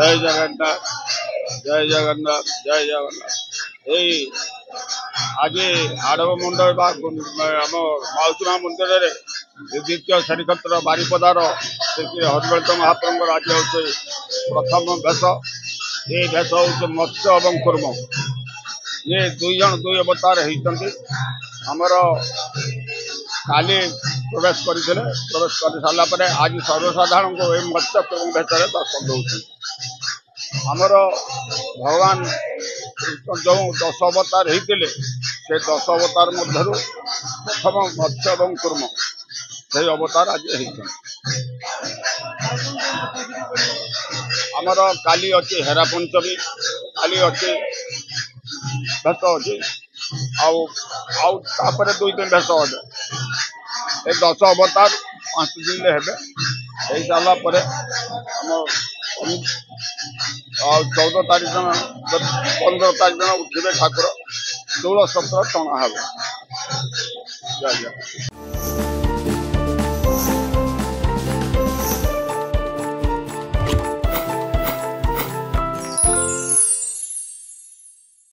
जय जगन्नाथ जय जगन्नाथ जय जगन्नाथ এই আজি আড়ব মন্ডল বা আম মাউসীমা মন্দিরের দ্বিতীয় শ্রীক্ষেত্র বারিপদার শ্রী হরিবর্ধ মহাপ্রভুর আজ হচ্ছে প্রথম বেশ। এই বেশ হচ্ছে মৎস্য এবং কুর্ম। ये दुई जन दुई अवतार होती आमर काली प्रवेश करते प्रवेश कर सारा आज सर्वसाधारण को ये मत्स्य कुर्म भेषर दर्शन दौरान आमर भगवान जो 10 अवतार होते से 10 अवतार मध्य प्रथम मत्स्य और कुर्म से अवतार आज होती आमर काली अच्छी हेरा पंचमी काली अच्छी भेष अच्छी आउे 2 दिन भेष अटे ये 10 अवतार 5 दिन हे सारा 14 तारीख 15 तारीख दिन उठे ठाकुर 16 17 टणा हे। जय जय।